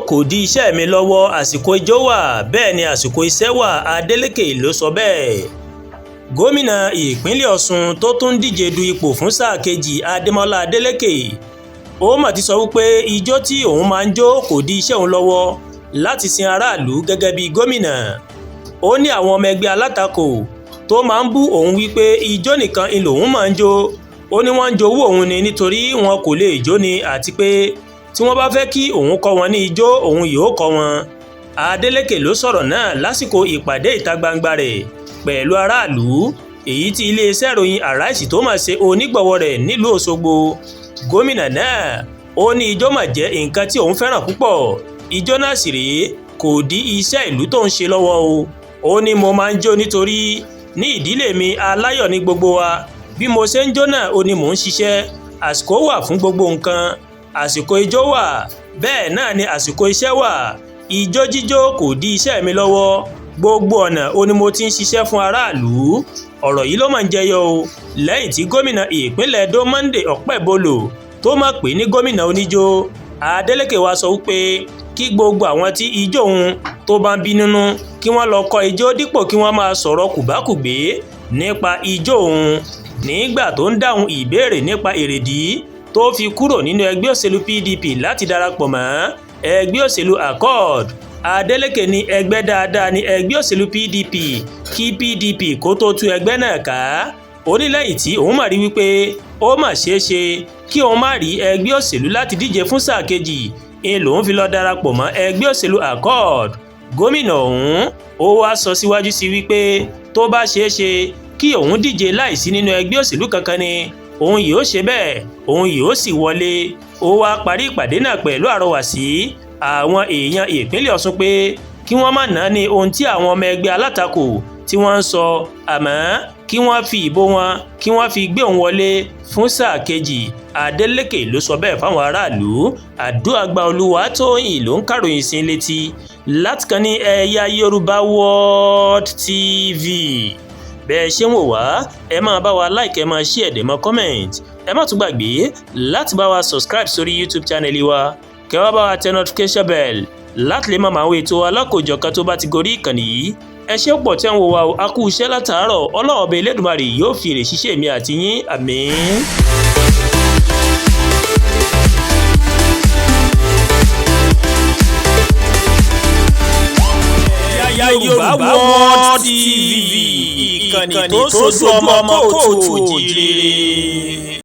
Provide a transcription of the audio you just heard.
kò dí iṣẹ́ mi lọ́wọ́, àsìkò ijó wà, bẹ́ẹ̀ ni àsìkò iṣẹ́ wà. Adeleke ló sọ bẹ́ẹ̀. Gómìnà ìpínlẹ̀ Ọ̀ṣun tó tún díje du ipò fún sáà kejì Adémọ́lá Adeleke ó mà ti sọ wípé ijó tí òun máa ń jó kò dí iṣẹ́ òun lọ́wọ́ láti sin aráàlú gẹ́gẹ́ bí gómìnà. Ó ní àwọn ọmọ ẹgbẹ́ alátakò tó máa ń bú òun wípé ijó nìkan ni òun máa ń jó. Ó ní wọ́n ń jowú òun ni nítorí wọn kò lè jó ni, àti pé tí wọ́n bá fẹ́ kí òun kọ́ wọn ní ijó òun yóò kọ́ wọn. Adeleke ló sọ̀rọ̀ náà lásìkò ìpàdé ìta gbangba rẹ̀ pẹ̀lú aráàlú èyí tí iléeṣẹ́ ìròyìn Arise tó máa ṣe onígbọ̀wọ́ rẹ̀ nílùú Òṣogbo. Gómìnà náà ó ní ijó mà jẹ́ nǹkan tí òun fẹ́ràn púpọ̀. Ijó náà sì rèé kò dí iṣẹ́ ìlú tó ń ṣe lọ́wọ́ o. Ó ní mo máa ń jó nítorí ní ìdílé mi aláyọ̀ ní gbogbo wa. Bí mo ṣe ń jó náà ó ní mò ń ṣiṣẹ́. Àsìkò wà fún gbogbo nǹkan. Àsìkò ijó wà, bẹ́ẹ̀ náà ni àsìkò iṣẹ́ wà. Ijó jíjó kò dí iṣẹ́ mi lọ́wọ́. Gbogbo ọ̀nà ó ní mo ti ń ṣiṣẹ́ fún aráàlú. Ọ̀rọ̀ yìí ló máa ń jẹyọ o lẹ́yìn tí gómìnà ìpínlẹ̀ Edo Monday Okpebholo tó máa pè ní gómìnà oníjó. Adeleke wá sọ wípé kí gbogbo àwọn tí ijó òun tó bá ń bí nínú kí wọ́n lọ kọ́ ijó dípò kí wọ́n máa sọ̀rọ̀ kùbákùgbé nípa ijó òun. Nígbà tó ń dáhùn ìbéèrè nípa èrèdí tó fi kúrò nínú ẹgbẹ́ òṣèlú PDP láti darapọ̀ mọ́ ẹgbẹ́ òṣèlú Accord, Adeleke ní ẹgbẹ́ dáadáa ní ẹgbẹ́ òṣèlú PDP kí PDP kó tó tú ẹgbẹ́ náà ká. Ó ní lẹ́yìn tí òun mà rí wípé ó mà ṣeé ṣe kí òun má rí ẹgbẹ́ òṣèlú láti díje fún sáà kejì ń lòun fi lọ darapọ̀ mọ́ ẹgbẹ́ òṣèlú Accord. Gómìnà ọ̀hún ó wá sọ síwájú sí wípé tó bá ṣeé ṣe kí òun díje láìsí nínú ẹgbẹ́ òṣèlú kankan ni òun yóò ṣe bẹ́ẹ̀, òun yóò sì wọlé. Ó wá parí ìpàdé náà pẹ̀lú àrọwà sí àwọn èèyàn ìpínlẹ̀ Ọ̀ṣun pé kí wọ́n má ná ní ohun tí àwọn ọmọ ẹgbẹ́ alátakò tí wọ́n ń sọ, àmọ́ kí wọ́n fi ìbò wọn kí wọ́n fi gbé òun wọlé fún sáà kejì. Adeleke ló sọ bẹ́ẹ̀ fáwọn aráàlú. Àdúàgbà Olúwatóyìn ló ń kàròyìn sí létí láti kàn ní Ẹ̀yà Yorùbá World TV. Bẹ́ẹ̀ ṣe ń wò wá, ẹ máa bá wa like, ẹ máa share, ẹ máa comment. Ẹ má tún gbàgbé láti bá wa subscribe sórí YouTube channel wa. Kẹ́ wá bá wa tẹ notification bell láti lè máa àwọn ètò alákòjọ̀kan tó bá ti gorí ìkànnì yìí. Ẹ ṣé pọ̀ tí ń wò wá o, a kú iṣẹ́ látàárọ̀. Ọlọ́run ọba Elédùmarè yóò fi èrè ṣiṣẹ́ mi àti yín. Àmín. Ẹ̀yà Yorùbá World TV, ìkànnì tó sojú ọmọ kóòtù òjìrè.